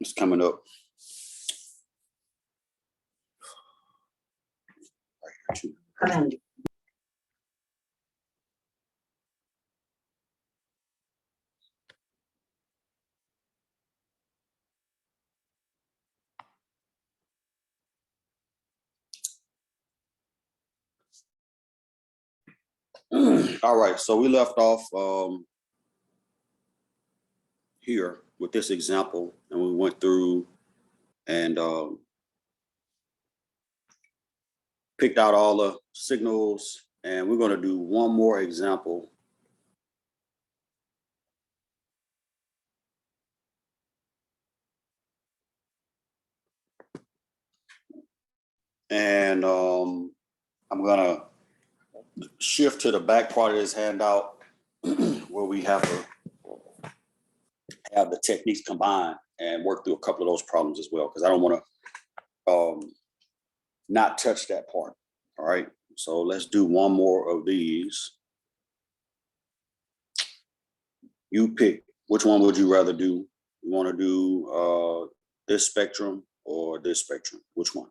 It's coming up. Right here too. All right, so we left off here with this example, and we went through and picked out all the signals, and we're going to do one more example. And I'm going to shift to the back part of this handout where we have to have the techniques combined and work through a couple of those problems as well, because I don't want to not touch that part. All right, so let's do one more of these. You pick, which one would you rather do? You want to do this spectrum or this spectrum? Which one?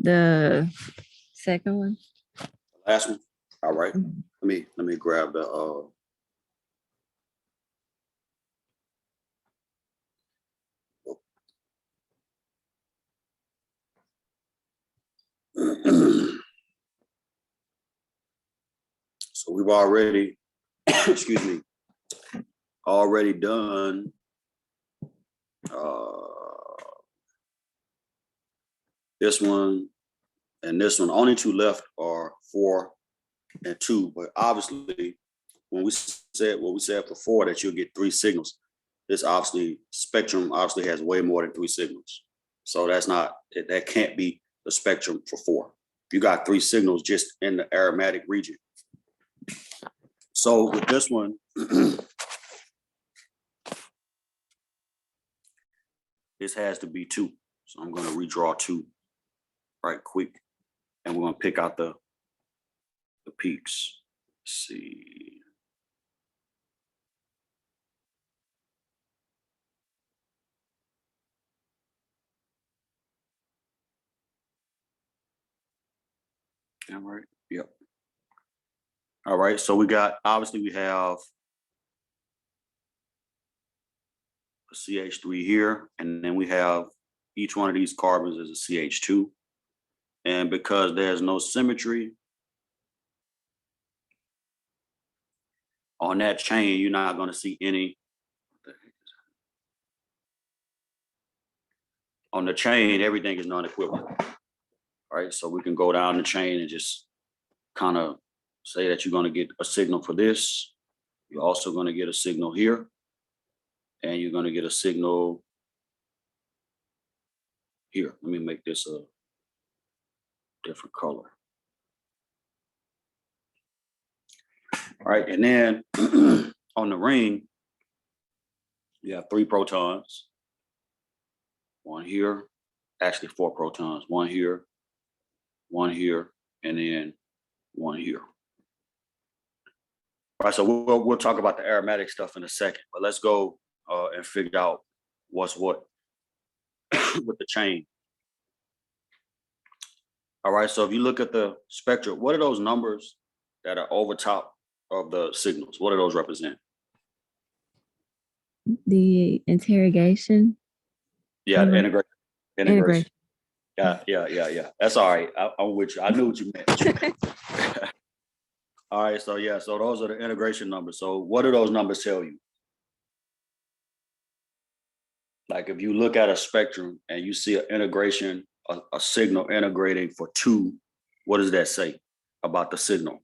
The second one. Last one. All right. Let me grab the so we've already excuse me, already done this one and this one. Only two left are 4 and 2, but obviously when we said what we said for 4 that you'll get 3 signals, this spectrum obviously has way more than 3 signals. So that's not, that can't be the spectrum for 4. You got 3 signals just in the aromatic region. So with this one, this has to be 2. So I'm going to redraw 2 right quick, and we're going to pick out the peaks. Let's see. All right. Yep. All right. So we got, obviously we have a CH3 here, and then we have each one of these carbons is a CH2. And because there's no symmetry on that chain, you're not going to see any. On the chain, everything is non-equivalent. All right, so we can go down the chain and just kind of say that you're going to get a signal for this. You're also going to get a signal here, and you're going to get a signal here. Let me make this a different color. All right, and then on the ring, you have 3 protons. 1 here, actually 4 protons. 1 here, 1 here, and then 1 here. All right, so we'll talk about the aromatic stuff in a second, but let's go and figure out what's what with the chain. All right, so if you look at the spectrum, what are those numbers that are over top of the signals? What do those represent? The interrogation. Yeah, the integration. Integration. Yeah. That's all right. I'm with you. I knew what you meant. All right, so yeah, so those are the integration numbers. So what do those numbers tell you? Like if you look at a spectrum and you see an integration, a signal integrating for 2, what does that say about the signal?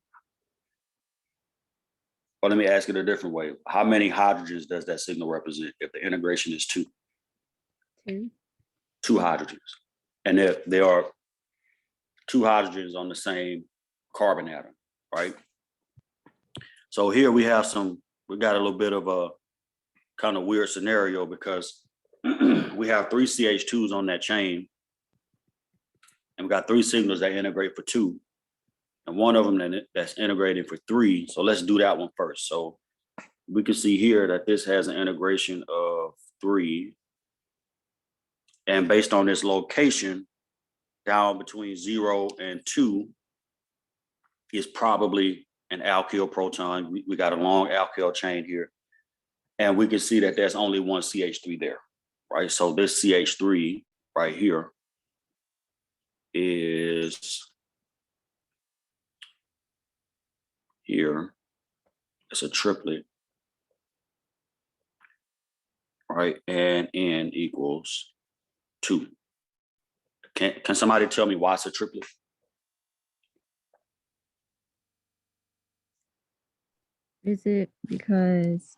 Well, let me ask it a different way. How many hydrogens does that signal represent if the integration is 2? 2. 2 hydrogens. And if there are 2 hydrogens on the same carbon atom, right? So here we got a little bit of a kind of weird scenario because we have 3 CH2s on that chain. And we got 3 signals that integrate for 2, and one of them that's integrating for 3. So let's do that one first. So we can see here that this has an integration of 3. And based on this location, down between 0 and 2 is probably an alkyl proton. We got a long alkyl chain here. And we can see that there's only one CH3 there, right? So this CH3 right here is here. It's a triplet, right? And N equals 2. Can somebody tell me why it's a triplet? Is it because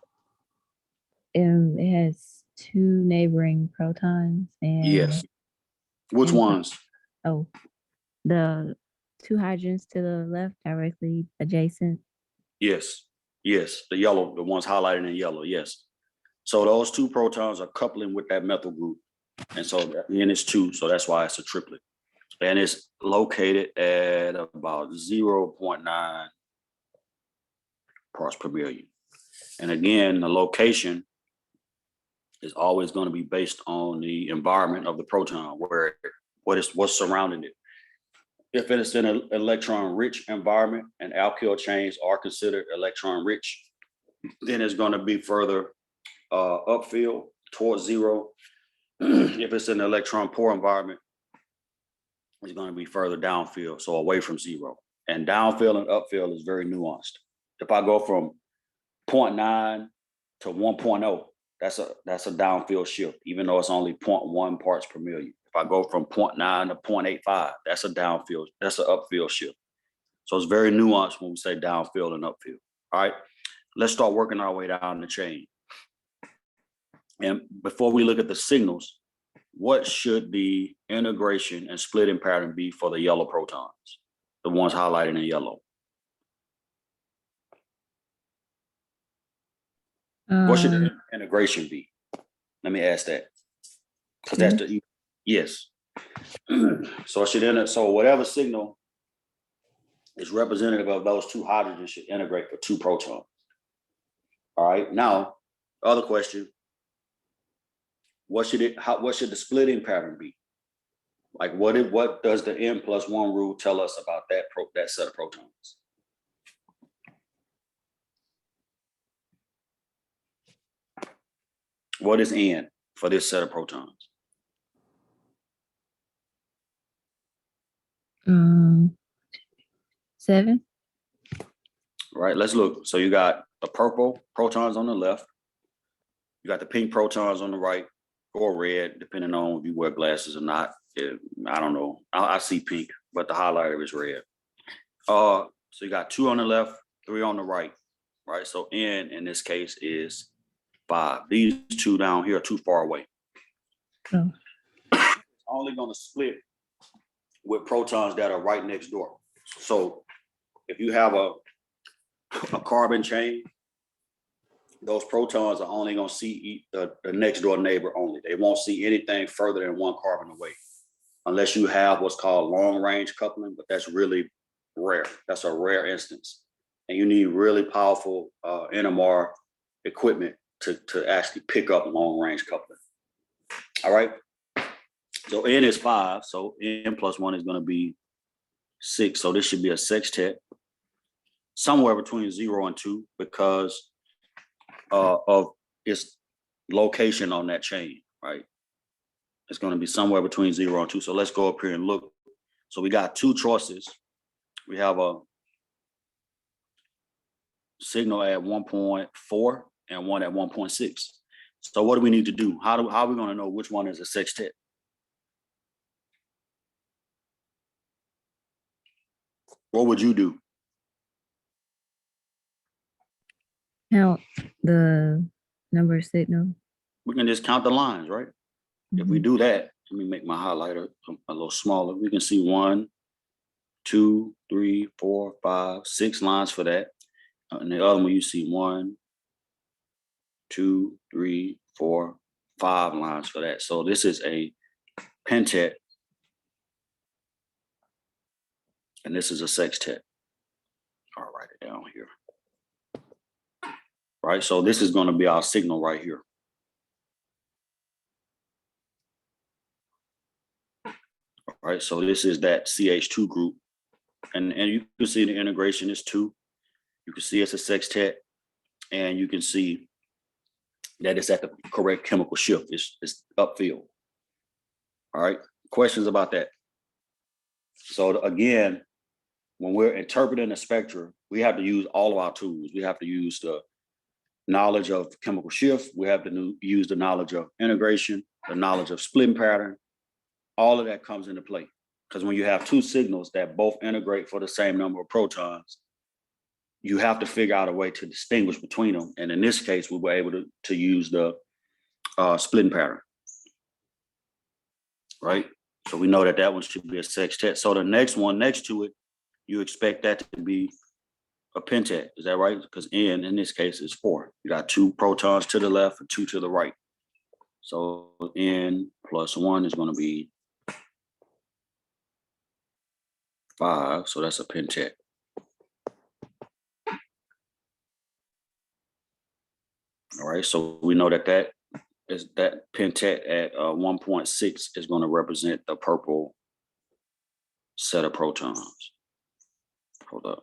it has 2 neighboring protons and Yes. Which and ones? The 2 hydrogens to the left directly adjacent? Yes. Yes. The yellow, the ones highlighted in yellow. Yes. So those 2 protons are coupling with that methyl group. And so N is 2. So that's why it's a triplet. And it's located at about 0.9 parts per million. And again, the location is always going to be based on the environment of the proton, what's surrounding it. If it's in an electron-rich environment and alkyl chains are considered electron-rich, then it's going to be further upfield towards 0. If it's in an electron-poor environment, it's going to be further downfield, so away from 0. And downfield and upfield is very nuanced. If I go from 0.9 to 1.0, that's a downfield shift, even though it's only 0.1 parts per million. If I go from 0.9 to 0.85, that's a downfield, that's an upfield shift. So it's very nuanced when we say downfield and upfield. All right, let's start working our way down the chain. And before we look at the signals, what should the integration and splitting pattern be for the yellow protons, the ones highlighted in yellow? What should the integration be? Let me ask that. Because that's the, yes. So it should so whatever signal is representative of those 2 hydrogens should integrate for 2 protons. All right, now, other question. What should the splitting pattern be? Like what does the N+1 rule tell us about that set of protons? What is N for this set of protons? 7. All right, let's look. So you got the purple protons on the left. You got the pink protons on the right, or red, depending on if you wear glasses or not. I don't know. I see pink, but the highlighter is red. So you got 2 on the left, 3 on the right, right? So N in this case is 5. These 2 down here are too far away. Oh. It's only going to split with protons that are right next door. So if you have a carbon chain, those protons are only going to see the next door neighbor only. They won't see anything further than 1 carbon away, unless you have what's called long range coupling, but that's really rare. That's a rare instance. And you need really powerful NMR equipment to actually pick up long range coupling. All right. So N is 5. So N+1 is going to be 6. So this should be a sextet, somewhere between 0 and 2 because of its location on that chain, right? It's going to be somewhere between 0 and 2. So let's go up here and look. So we got 2 choices. We have a signal at 1.4 and one at 1.6. So what do we need to do? How are we going to know which one is a sextet? What would you do? Count the number of signal. We can just count the lines, right? If we do that, let me make my highlighter a little smaller. We can see 1, 2, 3, 4, 5, 6 lines for that. And the other one you see 1, 2, 3, 4, 5 lines for that. So this is a pentet and this is a sextet. I'll write it down here. Right, so this is going to be our signal right here. All right, so this is that CH2 group, and you can see the integration is 2. You can see it's a sextet, and you can see that it's at the correct chemical shift. It's upfield. All right, questions about that? So again, when we're interpreting a spectra, we have to use all of our tools. We have to use the knowledge of chemical shift. We have to use the knowledge of integration, the knowledge of splitting pattern. All of that comes into play. Because when you have 2 signals that both integrate for the same number of protons, you have to figure out a way to distinguish between them. And in this case, we were able to use the splitting pattern. Right? So we know that that one should be a sextet. So the next one next to it, you expect that to be a pentet. Is that right? Because N in this case is 4. You got 2 protons to the left and 2 to the right. So N plus 1 is going to be 5. So that's a pentet. All right. So we know that that pentet at 1.6 is going to represent the purple set of protons. Hold up.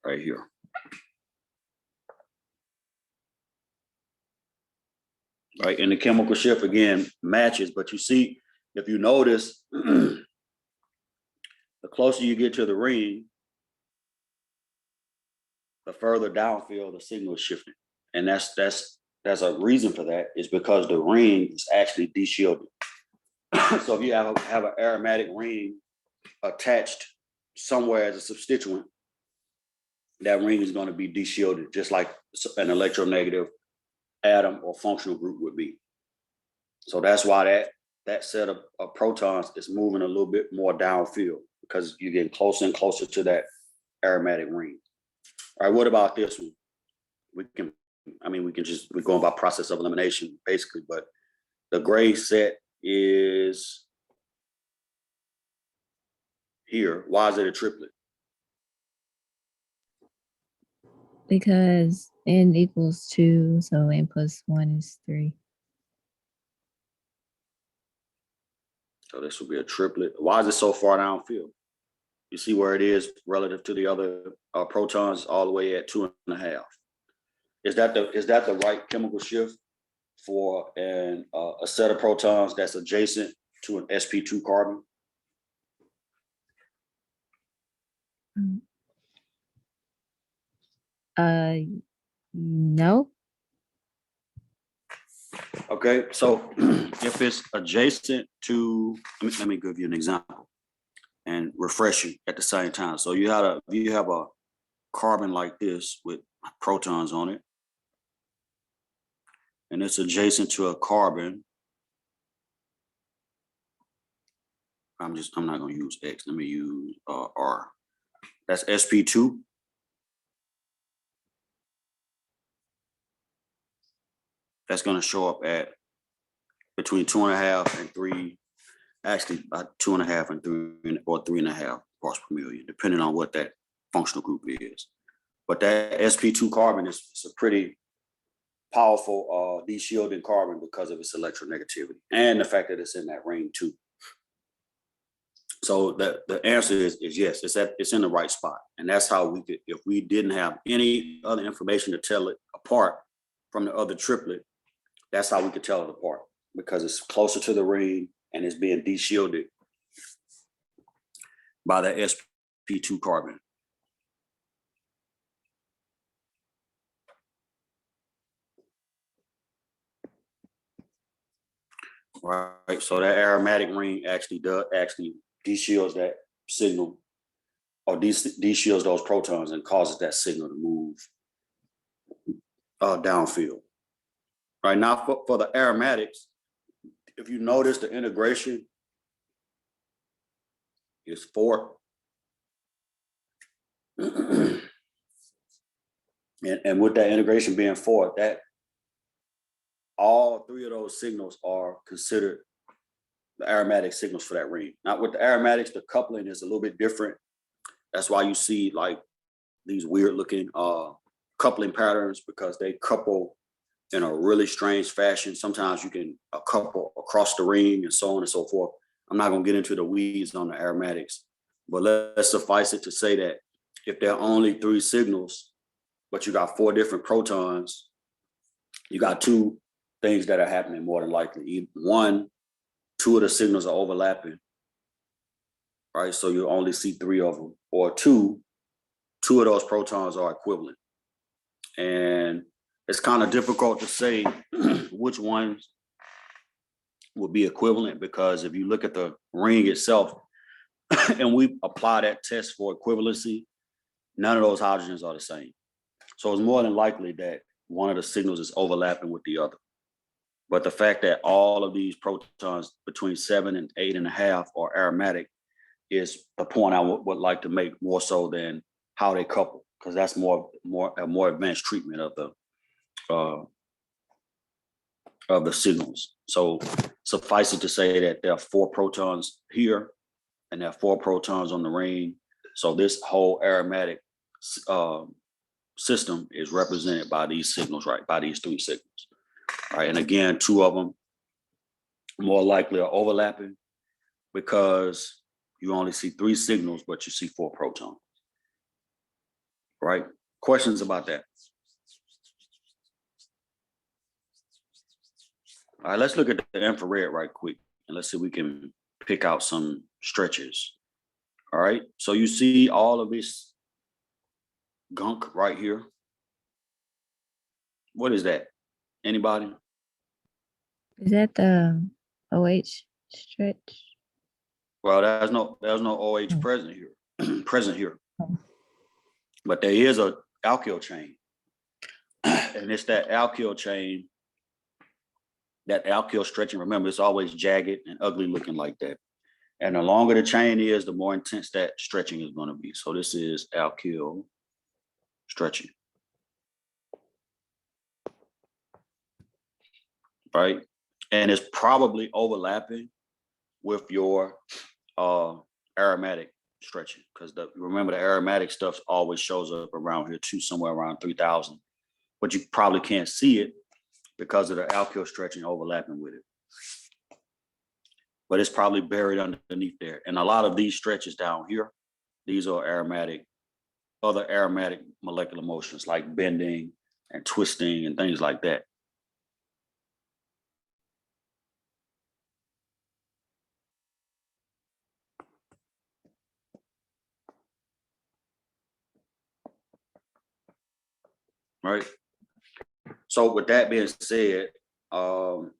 Right here. Right, and the chemical shift again matches, but you see, if you notice, the closer you get to the ring, the further downfield the signal is shifting. And that's a reason for that, is because the ring is actually deshielded. So if you have an aromatic ring attached somewhere as a substituent, that ring is going to be deshielded, just like an electronegative atom or functional group would be. So that's why that set of protons is moving a little bit more downfield, because you're getting closer and closer to that aromatic ring. All right, what about this one? We're going by process of elimination, basically, but the gray set is here. Why is it a triplet? Because N equals 2, so N plus 1 is 3. So this will be a triplet. Why is it so far downfield? You see where it is relative to the other protons, all the way at 2.5. Is that the right chemical shift for a set of protons that's adjacent to an sp2 carbon? No. Okay, so if it's adjacent to, let me give you an example and refresh you at the same time. So you have a carbon like this with protons on it, and it's adjacent to a carbon. I'm not going to use X. Let me use R. That's sp2. That's going to show up at between 2.5 and 3, actually about 2.5 and 3 or 3.5 parts per million, depending on what that functional group is. But that sp2 carbon is a pretty powerful deshielding carbon because of its electronegativity and the fact that it's in that ring too. So the answer is yes, it's in the right spot. And that's how we could, if we didn't have any other information to tell it apart from the other triplet, that's how we could tell it apart, because it's closer to the ring and it's being deshielded by the sp2 carbon. Right, so that aromatic ring actually deshields that signal, or deshields those protons and causes that signal to move downfield. All right, now for the aromatics, if you notice the integration is 4. And with that integration being 4, all three of those signals are considered the aromatic signals for that ring. Now with the aromatics, the coupling is a little bit different. That's why you see like these weird looking coupling patterns, because they couple in a really strange fashion. Sometimes you can couple across the ring and so on and so forth. I'm not gonna get into the weeds on the aromatics, but let's suffice it to say that if there are only three signals, but you got four different protons, you got two things that are happening more than likely. One, two of the signals are overlapping, right? So you only see three of them, or two of those protons are equivalent. And it's kind of difficult to say which ones will be equivalent, because if you look at the ring itself and we apply that test for equivalency, none of those hydrogens are the same. So it's more than likely that one of the signals is overlapping with the other. But the fact that all of these protons between 7 and 8.5 are aromatic is the point I would like to make, more so than how they couple, because that's a more advanced treatment of the signals. So suffice it to say that there are four protons here and there are four protons on the ring. So this whole aromatic system is represented by these signals, right? By these three signals. All right. And again, two of them more likely are overlapping, because you only see three signals, but you see four protons. Right? Questions about that? All right, let's look at the infrared right quick, and let's see if we can pick out some stretches. All right, so you see all of this gunk right here. What is that? Anybody? Is that the OH stretch? Well, there's no OH present here, but there is a alkyl chain, and it's that alkyl chain, that alkyl stretching. Remember, it's always jagged and ugly looking like that. And the longer the chain is, the more intense that stretching is going to be. So this is alkyl stretching. Right? And it's probably overlapping with your aromatic stretching, because remember, the aromatic stuff always shows up around here too, somewhere around 3,000. But you probably can't see it because of the alkyl stretching overlapping with it. But it's probably buried underneath there. And a lot of these stretches down here, these are other aromatic molecular motions like bending and twisting and things like that. Right? So with that being said,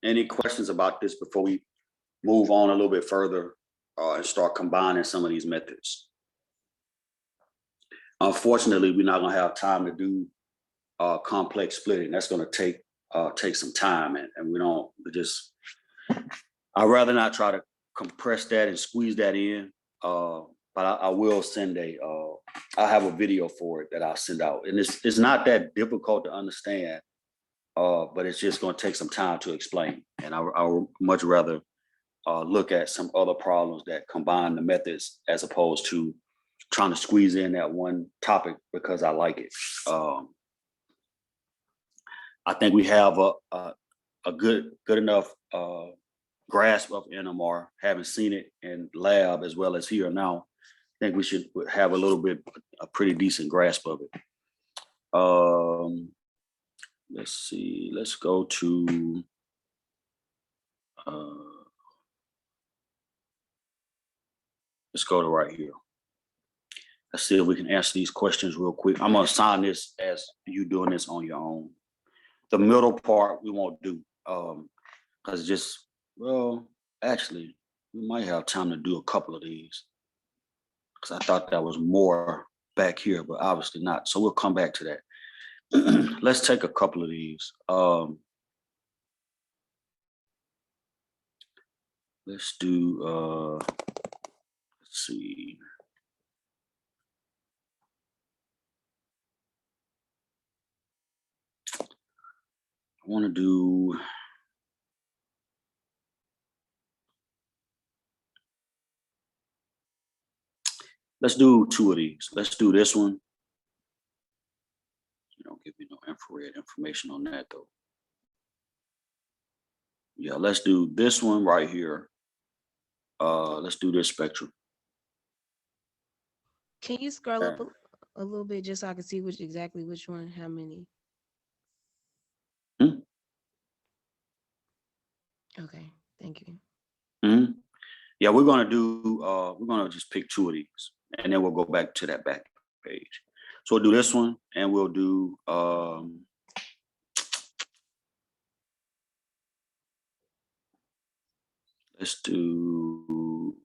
any questions about this before we move on a little bit further and start combining some of these methods? Unfortunately, we're not going to have time to do complex splitting. That's going to take some time, and I'd rather not try to compress that and squeeze that in. But I will send I'll have a video for it that I'll send out, and it's not that difficult to understand, but it's just going to take some time to explain. And I would much rather look at some other problems that combine the methods, as opposed to trying to squeeze in that one topic because I like it. I think we have a good enough grasp of NMR, having seen it in lab as well as here now. I think we should have a pretty decent grasp of it. Let's see, let's go to, right here. Let's see if we can answer these questions real quick. I'm gonna assign this as you doing this on your own. The middle part we won't do, because actually, we might have time to do a couple of these, because I thought that was more back here, but obviously not. So we'll come back to that. Let's take a couple of these. Let's do, let's see. I want to do Let's do two of these. Let's do this one. You don't give me no infrared information on that though. Yeah, let's do this one right here. Let's do this spectrum. Can you scroll up a little bit just so I can see exactly which one, how many? Okay, thank you. Yeah, we're gonna just pick two of these and then we'll go back to that back page. So we'll do this one and we'll do let's do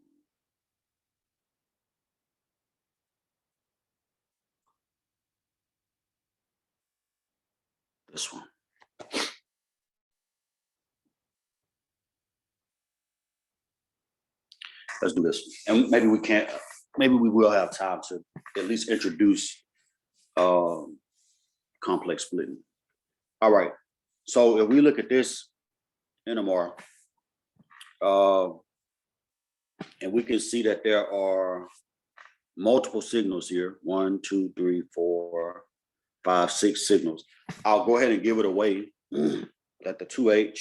this one. Let's do this one. And maybe we will have time to at least introduce complex splitting. All right. So if we look at this NMR, and we can see that there are multiple signals here. 1, 2, 3, 4, 5, 6 signals. I'll go ahead and give it away that the 2H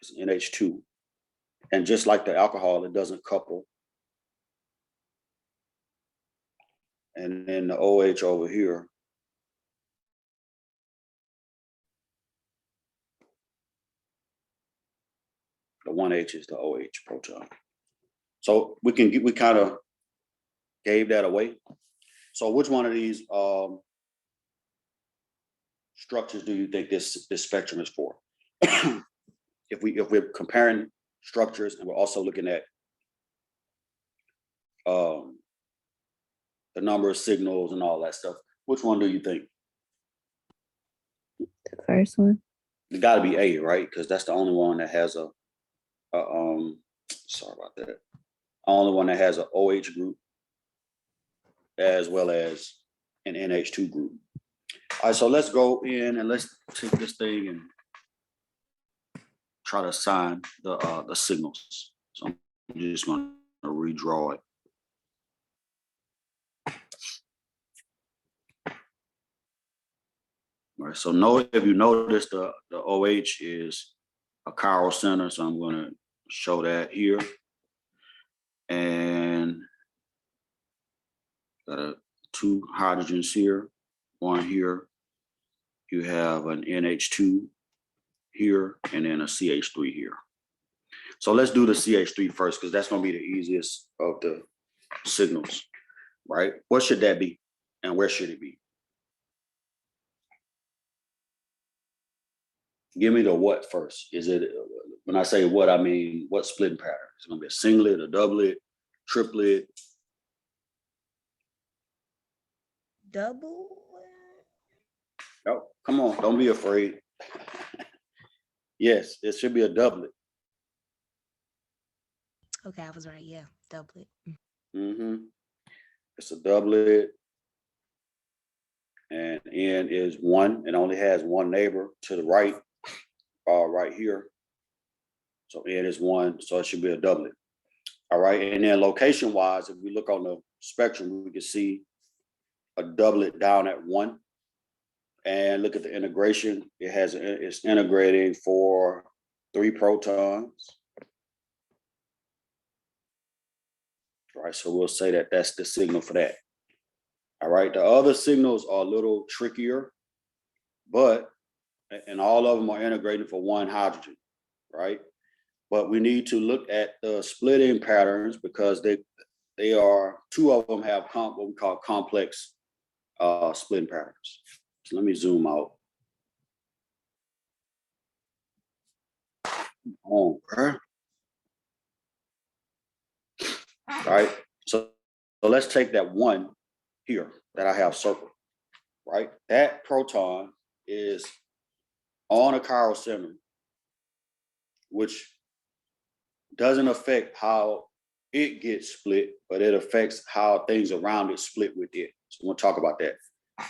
is NH2. And just like the alcohol, it doesn't couple. And then the OH over here, the 1H is the OH proton. So we kind of gave that away. So which one of these structures do you think this spectrum is for? If we're comparing structures and we're also looking at the number of signals and all that stuff, which one do you think? The first one. It got to be A, right? Because that's the only one that has sorry about that. Only one that has an OH group as well as an NH2 group. All right, so let's go in and let's take this thing and try to assign the signals. So I'm just going to redraw it. All right, so if you notice the OH is a chiral center, so I'm going to show that here. And got 2 hydrogens here, 1 here. You have an NH2 here, and then a CH3 here. So let's do the CH3 first, because that's going to be the easiest of the signals, right? What should that be, and where should it be? Give me the what first. Is it, when I say what, I mean what splitting pattern? Is it going to be a singlet, a doublet, triplet? Double? Oh, come on, don't be afraid. Yes, it should be a doublet. Okay, I was right. Yeah, doublet. It's a doublet. And N is 1. It only has one neighbor to the right, right here. So N is 1, so it should be a doublet. All right, and then location-wise, if we look on the spectrum, we can see a doublet down at 1. And look at the integration. It's integrating for 3 protons. All right, so we'll say that that's the signal for that. All right, the other signals are a little trickier, and all of them are integrating for 1 hydrogen, right? But we need to look at the splitting patterns because they are, 2 of them have what we call complex splitting patterns. So let me zoom out. Oh, all right. So let's take that 1 here that I have circled, right? That proton is on a chiral center, which doesn't affect how it gets split, but it affects how things around it split with it. So we'll talk about that.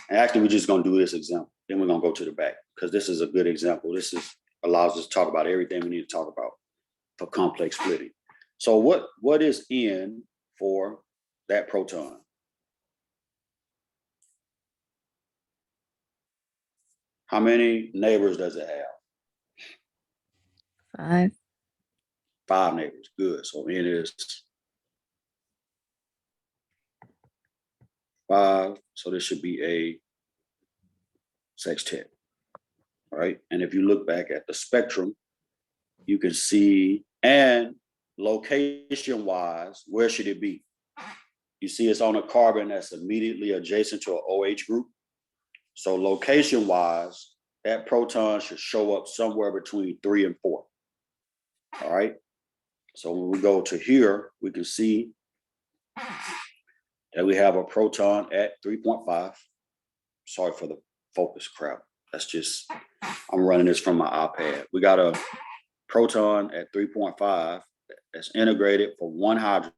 And actually, we're just going to do this example. Then we're going to go to the back because this is a good example. This allows us to talk about everything we need to talk about for complex splitting. So what is N for that proton? How many neighbors does it have? 5. 5 neighbors. Good. So N is 5. So this should be a sextet. All right. And if you look back at the spectrum, you can see, and location wise, where should it be? You see it's on a carbon that's immediately adjacent to an OH group. So location wise, that proton should show up somewhere between 3 and 4. All right. So when we go to here, we can see that we have a proton at 3.5. Sorry for the focus crap. That's just, I'm running this from my iPad. We got a proton at 3.5 that's integrated for 1 hydrogen.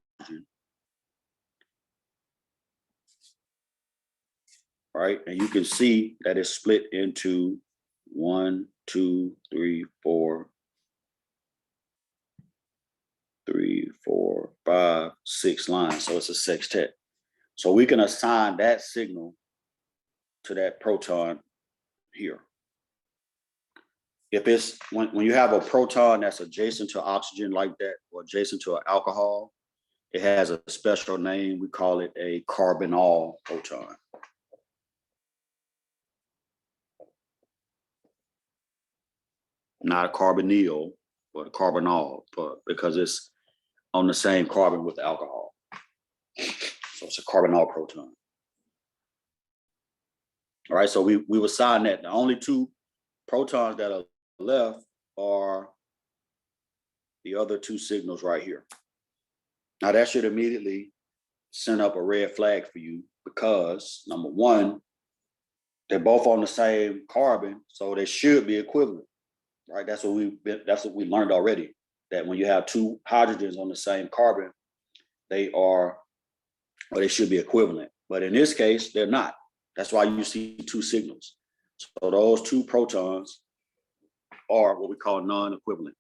Right, and you can see that it's split into 1, 2, 3, 4, 5, 6 lines. So it's a sextet. So we can assign that signal to that proton here. If it's when you have a proton that's adjacent to oxygen like that, or adjacent to an alcohol, it has a special name. We call it a carbonyl proton. Not a carbonyl, but a carbonyl, because it's on the same carbon with the alcohol. So it's a carbonyl proton. All right, so we've assigned that. The only 2 protons that are left are the other 2 signals right here. Now that should immediately send up a red flag for you, because number 1, they're both on the same carbon, so they should be equivalent. Right, that's what we learned already, that when you have 2 hydrogens on the same carbon, they should be equivalent. But in this case, they're not. That's why you see 2 signals. So those 2 protons are what we call non-equivalent.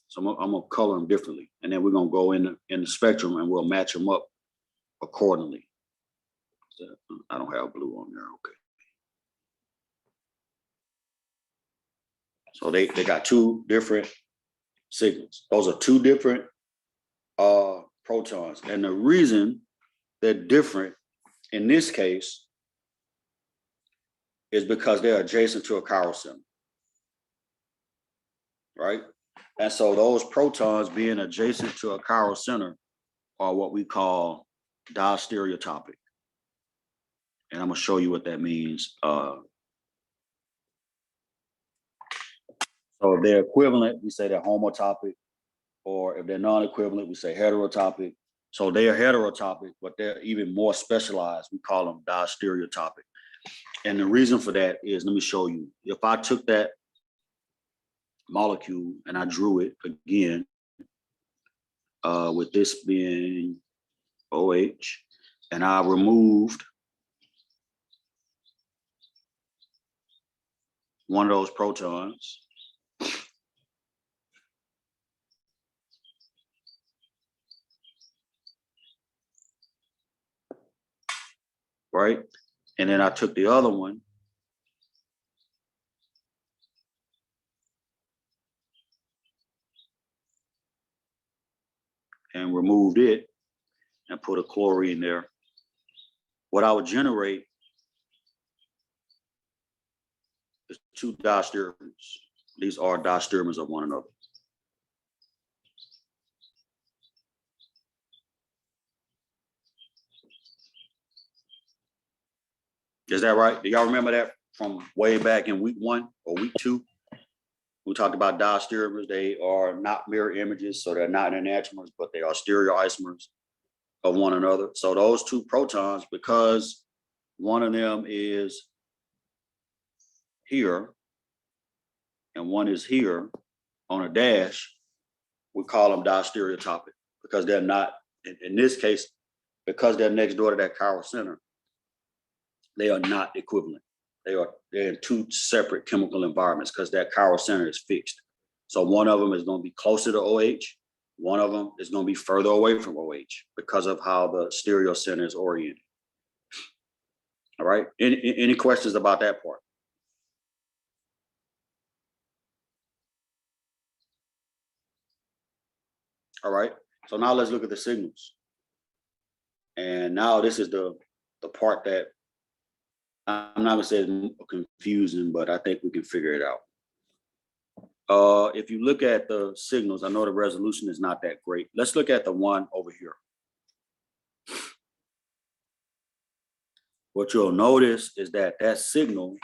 So I'm gonna color them differently, and then we're gonna go in the spectrum and we'll match them up accordingly. So I don't have blue on there. Okay. So they got 2 different signals. Those are 2 different protons. And the reason they're different in this case is because they're adjacent to a chiral center. Right? And so those protons being adjacent to a chiral center are what we call diastereotopic. And I'm gonna show you what that means. So if they're equivalent, we say they're homotopic, or if they're non-equivalent, we say heterotopic. So they are heterotopic, but they're even more specialized. We call them diastereotopic. And the reason for that is, let me show you. If I took that molecule and I drew it again, with this being OH, and I removed one of those protons, right? And then I took the other one and removed it and put a chlorine there. What I would generate is 2 diastereomers. These are diastereomers of one another. Is that right? Do y'all remember that from way back in week 1 or week 2? We talked about diastereomers. They are not mirror images, so they're not enantiomers, but they are stereoisomers of one another. So those 2 protons, because one of them is here and one is here on a dash, we call them diastereotopic, because they're not, in this case, because they're next door to that chiral center, they are not equivalent. They're in 2 separate chemical environments because that chiral center is fixed. So one of them is going to be closer to OH one of them is going to be further away from OH because of how the stereo center is oriented. All right. Any questions about that part? All right. So now let's look at the signals. And now this is the part that I'm not gonna say it's confusing, but I think we can figure it out. If you look at the signals, I know the resolution is not that great. Let's look at the one over here. What you'll notice is that that signal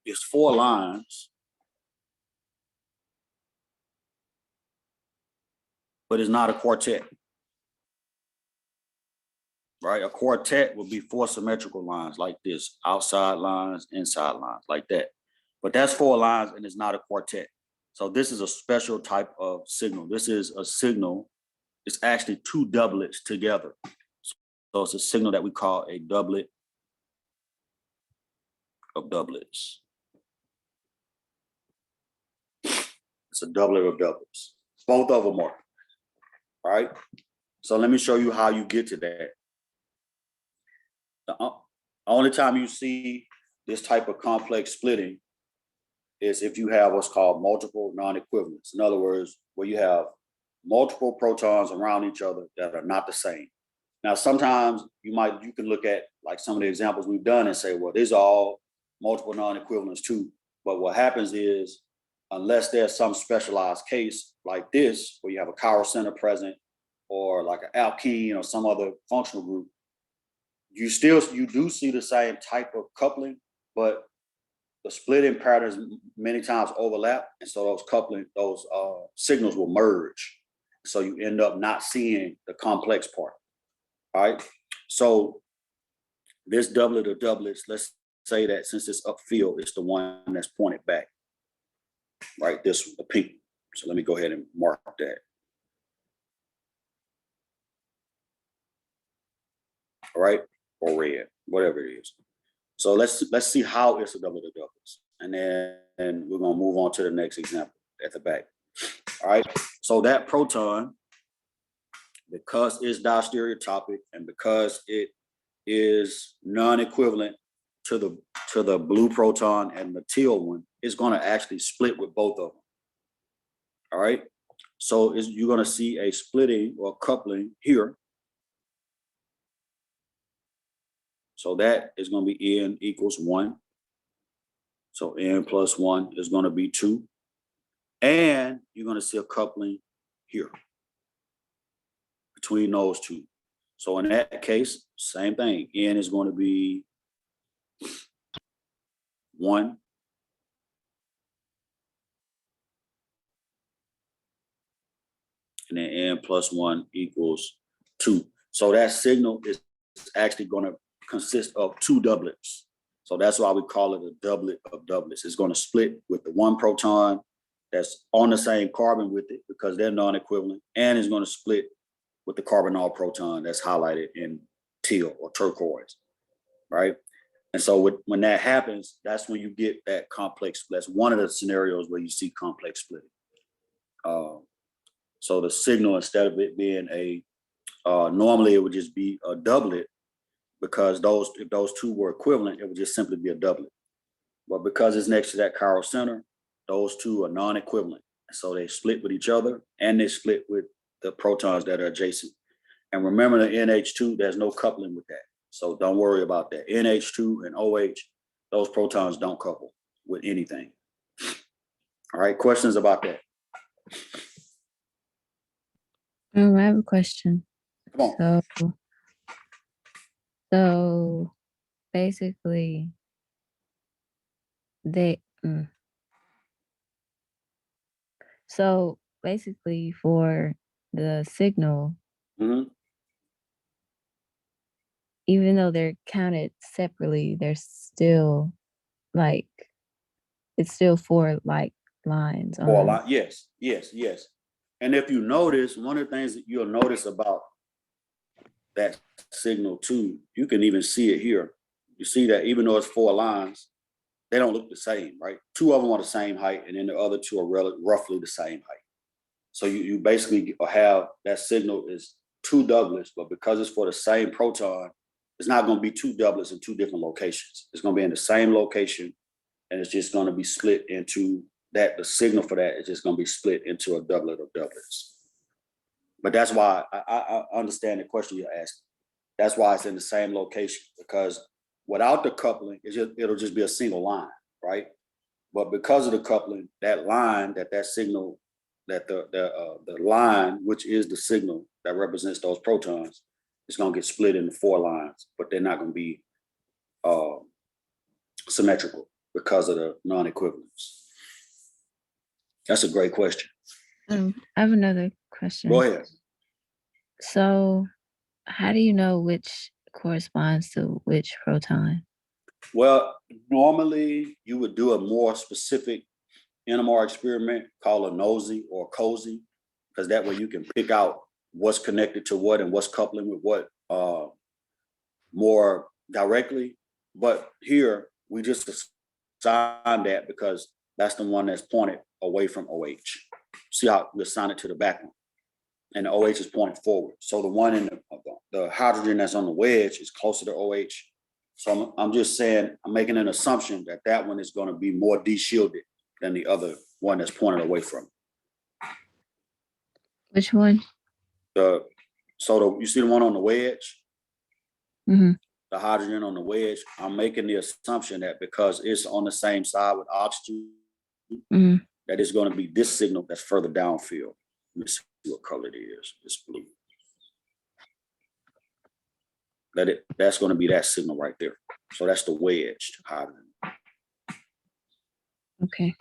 is 4 lines, but it's not a quartet. Right? A quartet would be 4 symmetrical lines like this, outside lines, inside lines, like that. But that's 4 lines and it's not a quartet. So this is a special type of signal. This is a signal, it's actually 2 doublets together. So it's a signal that we call a doublet of doublets. It's a doublet of doublets. Both of them are. All right. So let me show you how you get to that. The only time you see this type of complex splitting is if you have what's called multiple non-equivalence. In other words, where you have multiple protons around each other that are not the same. Now, sometimes you can look at like some of the examples we've done and say, well, these are all multiple non-equivalents too. But what happens is, unless there's some specialized case like this, where you have a chiral center present, or like an alkene or some other functional group, you do see the same type of coupling, but the splitting patterns many times overlap, and so those signals will merge. So you end up not seeing the complex part. All right. So this doublet of doublets, let's say that since it's upfield, it's the one that's pointed back. Right, this one, the pink. So let me go ahead and mark that. All right, or red, whatever it is. So let's see how it's a doublet of doublets, and then we're gonna move on to the next example at the back. All right, so that proton, because it's diastereotopic and because it is non-equivalent to the blue proton and the teal one, is going to actually split with both of them. All right, so you're going to see a splitting or coupling here. So that is going to be n equals 1. So n plus 1 is going to be 2. And you're going to see a coupling here between those two. So in that case, same thing. N is going to be 1. And then n plus 1 equals 2. So that signal is actually going to consist of 2 doublets. So that's why we call it a doublet of doublets. It's going to split with the 1 proton that's on the same carbon with it because they're non-equivalent, and it's going to split with the carbonyl proton that's highlighted in teal or turquoise, right? And so when that happens, that's when you get that complex. That's one of the scenarios where you see complex splitting. So the signal, instead of it being normally it would just be a doublet, because if those two were equivalent, it would just simply be a doublet. But because it's next to that chiral center, those two are non-equivalent. So they split with each other, and they split with the protons that are adjacent. And remember, the NH2, there's no coupling with that. So don't worry about that. NH2 and OH, those protons don't couple with anything. All right, questions about that? I have a question. Come on. So basically, so basically for the signal, even though they're counted separately, they're still like, it's still 4 like lines. Yes. And if you notice, one of the things that you'll notice about that signal too, you can even see it here. You see that even though it's 4 lines, they don't look the same, right? 2 of them are the same height, and then the other 2 are roughly the same height. So you basically have that signal is two doublets, but because it's for the same proton, it's not going to be two doublets in two different locations. It's going to be in the same location, and it's just going to be split into that. The signal for that is just going to be split into a doublet of doublets. But that's why I understand the question you're asking. That's why it's in the same location, because without the coupling, it'll just be a single line, right? But because of the coupling, that line, that signal, that the line, which is the signal that represents those protons, is going to get split into four lines, but they're not going to be symmetrical because of the non-equivalence. That's a great question. I have another question. Go ahead. So how do you know which corresponds to which proton? Well, normally you would do a more specific NMR experiment called a nosy or cozy, because that way you can pick out what's connected to what and what's coupling with what more directly. But here we just assign that because that's the one that's pointed away from OH. See how we assign it to the back one, and the OH is pointing forward. So the one in the hydrogen that's on the wedge is closer to OH. So I'm just saying, I'm making an assumption that that one is going to be more de-shielded than the other one that's pointed away from. Which one? You see the one on the wedge? Mm-hmm. The hydrogen on the wedge, I'm making the assumption that because it's on the same side with oxygen, Mm-hmm. that it's going to be this signal that's further downfield. Let me see what color it is. It's blue. That's going to be that signal right there. So that's the wedged hydrogen. Okay.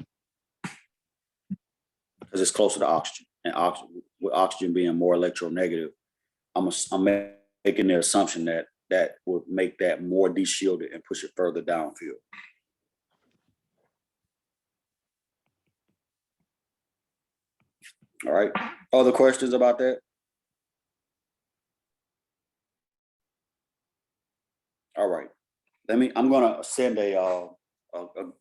Because it's closer to oxygen, and with oxygen being more electronegative, I'm making the assumption that would make that more de-shielded and push it further downfield. All right. Other questions about that? All right. I'm gonna send a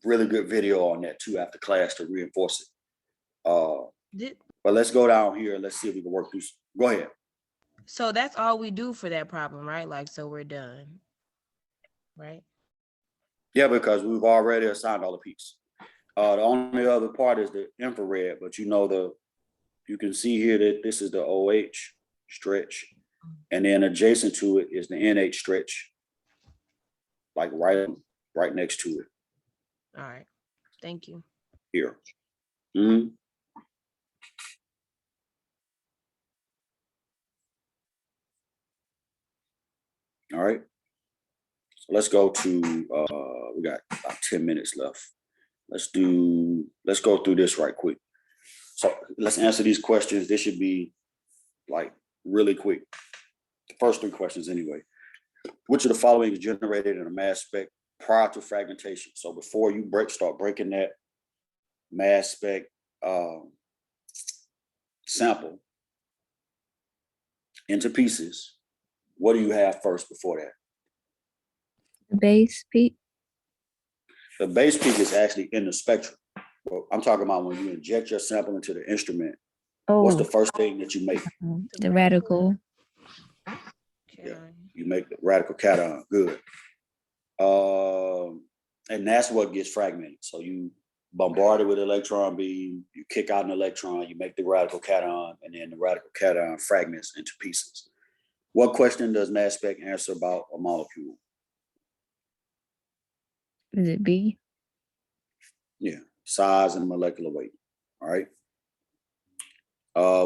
really good video on that too after class to reinforce it. But let's go down here. Let's see if we can work through. Go ahead. So that's all we do for that problem, right? Like, so we're done, right? Yeah, because we've already assigned all the pieces. The only other part is the infrared, but you can see here that this is the OH stretch, and then adjacent to it is the NH stretch, like right next to it. All right. Thank you. Here. Mm-hmm. All right. So let's go to, we got about 10 minutes left. Let's go through this right quick. So let's answer these questions. This should be like really quick. The first three questions anyway. Which of the following is generated in a mass spec prior to fragmentation? So before you start breaking that mass spec sample into pieces, what do you have first before that? The base peak. The base peak is actually in the spectrum. Well, I'm talking about when you inject your sample into the instrument. Oh, what's the first thing that you make? The radical. Yeah, you make the radical cation. Good. And that's what gets fragmented. So you bombard it with electron beam, you kick out an electron, you make the radical cation, and then the radical cation fragments into pieces. What question does mass spec answer about a molecule? Is it B? Yeah, size and molecular weight. All right.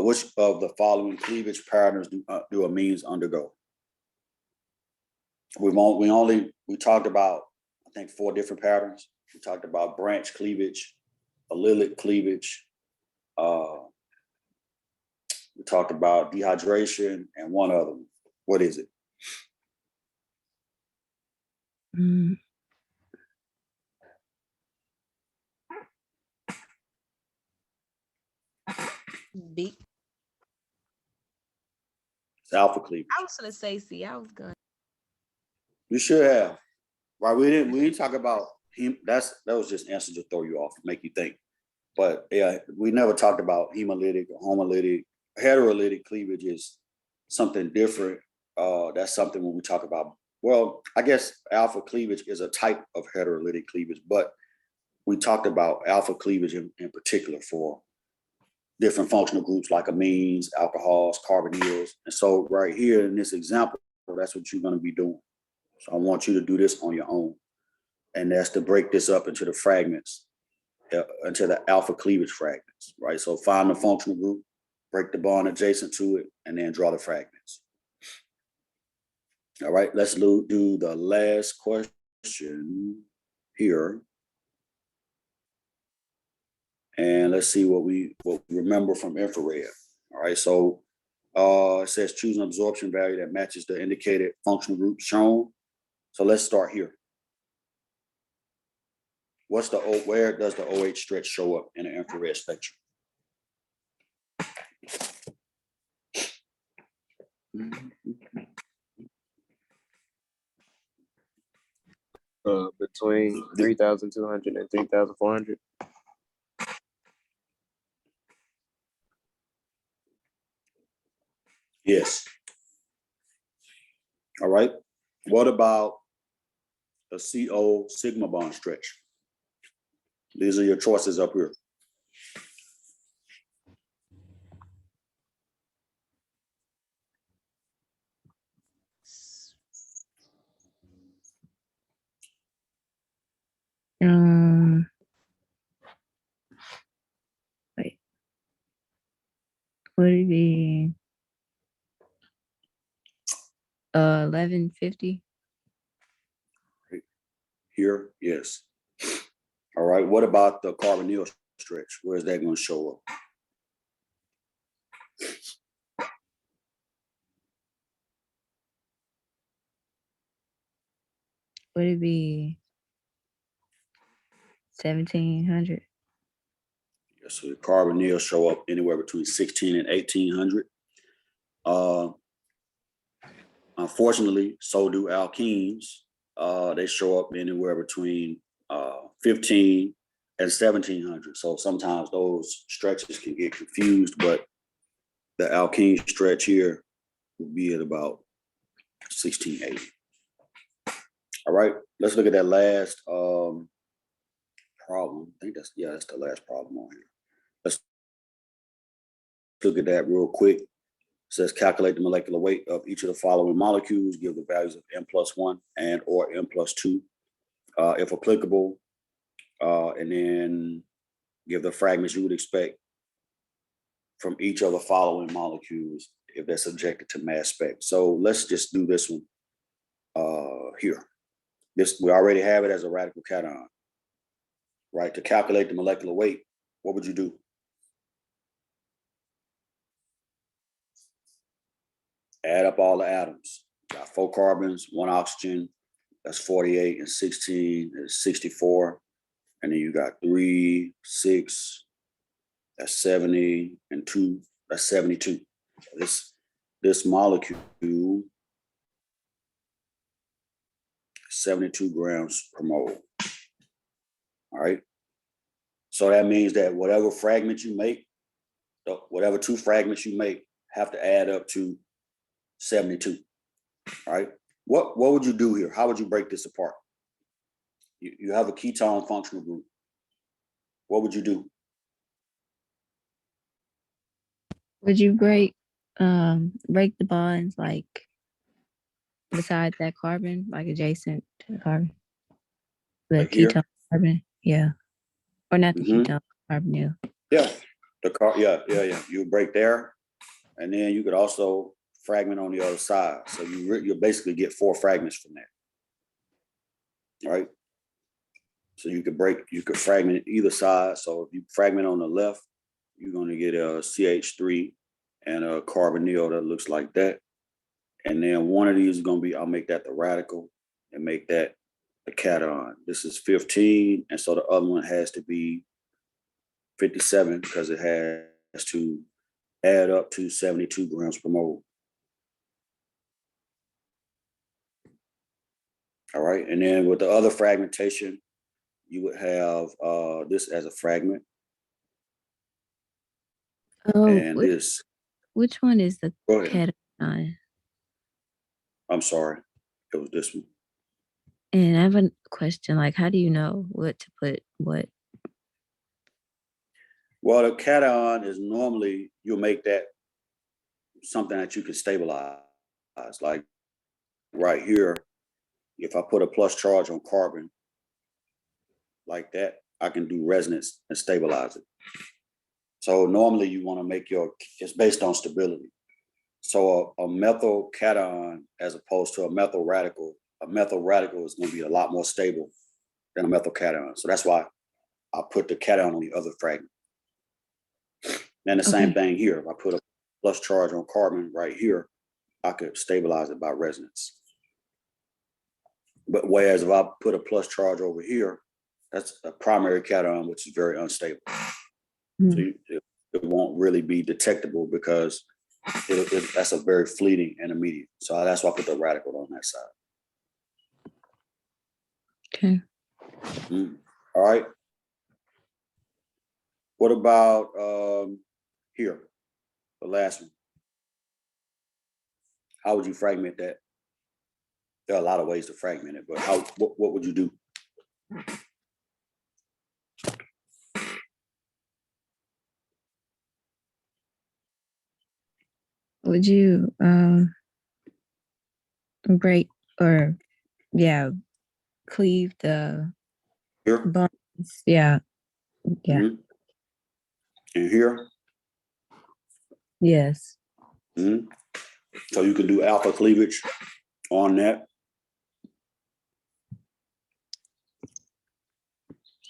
Which of the following cleavage patterns do amines undergo? We talked about, I think, 4 different patterns. We talked about branch cleavage, allylic cleavage. We talked about dehydration and one other one. What is it? B. It's alpha cleavage. I was gonna say C. I was gonna. You should have. Right? We didn't talk about him. That was just answer to throw you off, make you think. But yeah, we never talked about hemolytic or homolytic. Heterolytic cleavage is something different. That's something when we talk about, well, I guess alpha cleavage is a type of heterolytic cleavage, but we talked about alpha cleavage in particular for different functional groups like amines, alcohols, carbonyls. And so right here in this example, that's what you're going to be doing. So I want you to do this on your own. And that's to break this up into the fragments, into the alpha cleavage fragments, right? So find the functional group, break the bond adjacent to it, and then draw the fragments. All right, let's do the last question here. And let's see what we remember from infrared. All right, so it says choose an absorption value that matches the indicated functional group shown. So let's start here. Where does the OH stretch show up in the infrared spectrum? Between 3,200 and 3,400. Yes. All right. What about a CO sigma bond stretch? These are your choices up here. Wait. Would it be 1150? Here, yes. All right. What about the carbonyl stretch? Where's that going to show up? Would it be 1700? Yes, so the carbonyl show up anywhere between 16 and 1800. Unfortunately, so do alkenes. They show up anywhere between 15 and 1700. So sometimes those stretches can get confused, but the alkene stretch here would be at about 1680. All right, let's look at that last problem. I think that's the last problem on here. Let's look at that real quick. It says calculate the molecular weight of each of the following molecules, give the values of n+1 and or n+2, if applicable, and then give the fragments you would expect from each of the following molecules if they're subjected to mass spec. So let's just do this one here. We already have it as a radical cation, right? To calculate the molecular weight, what would you do? Add up all the atoms. Got 4 carbons, 1 oxygen, that's 48, and 16 is 64. And then you got 3, 6, that's 70, and 2, that's 72. This molecule, 72 grams per mole. All right. So that means that whatever fragment you make, whatever 2 fragments you make, have to add up to 72. All right. What would you do here? How would you break this apart? You have a ketone functional group. What would you do? Would you break the bonds like beside that carbon, like adjacent to the carbon? The Like here? ketone carbon, yeah. Or not the ketone carbonyl. Yeah. Yeah. You break there, and then you could also fragment on the other side. So you basically get 4 fragments from that. All right. So you could fragment either side. So if you fragment on the left, you're going to get a CH3 and a carbonyl that looks like that. And then one of these is going to be, I'll make that the radical and make that the cation. This is 15. And so the other one has to be 57 because it has to add up to 72 grams per mole. All right. And then with the other fragmentation, you would have this as a fragment. Oh, And this, which one is the go ahead. cation? I'm sorry. It was this one. And I have a question, like, how do you know what to put what? Well, the cation is normally, you'll make that something that you can stabilize. Like right here, if I put a plus charge on carbon like that, I can do resonance and stabilize it. So normally you want to make it's based on stability. So a methyl cation as opposed to a methyl radical is going to be a lot more stable than a methyl cation. So that's why I put the cation on the other fragment. And the same thing here. If I put a plus charge on carbon right here, I could stabilize it by resonance. But whereas if I put a plus charge over here, that's a primary cation, which is very unstable. So it won't really be detectable because that's a very fleeting intermediate. So that's why I put the radical on that side. Okay. All right. What about here, the last one? How would you fragment that? There are a lot of ways to fragment it, but what would you do? Would you break or cleave the Here? bonds? Yeah. And here? Yes. So you can do alpha cleavage on that.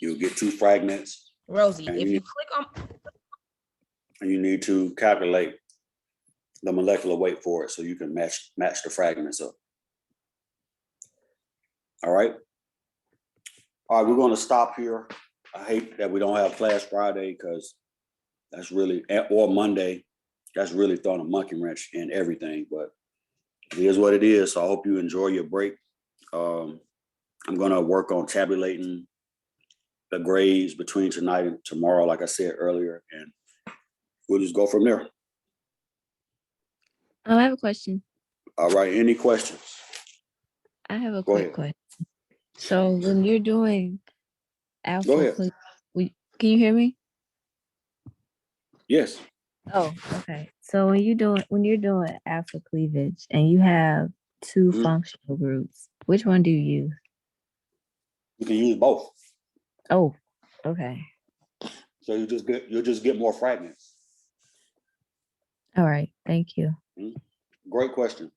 You'll get two fragments. Rosie, and if you click on, and you need to calculate the molecular weight for it so you can match the fragments up. All right. All right, we're going to stop here. I hate that we don't have class Friday because that's really, or Monday, that's really throwing a monkey wrench in everything, but it is what it is. So I hope you enjoy your break. I'm going to work on tabulating the grades between tonight and tomorrow, like I said earlier, and we'll just go from there. I have a question. All right, any questions? I have a Go quick ahead. question. So when you're doing alpha, Go ahead. can you hear me? Yes. Oh, okay. So when you're doing alpha cleavage and you have two functional groups, which one do you use? You can use both. Oh, okay. So you'll just get more fragments. All right. Thank you. Great question.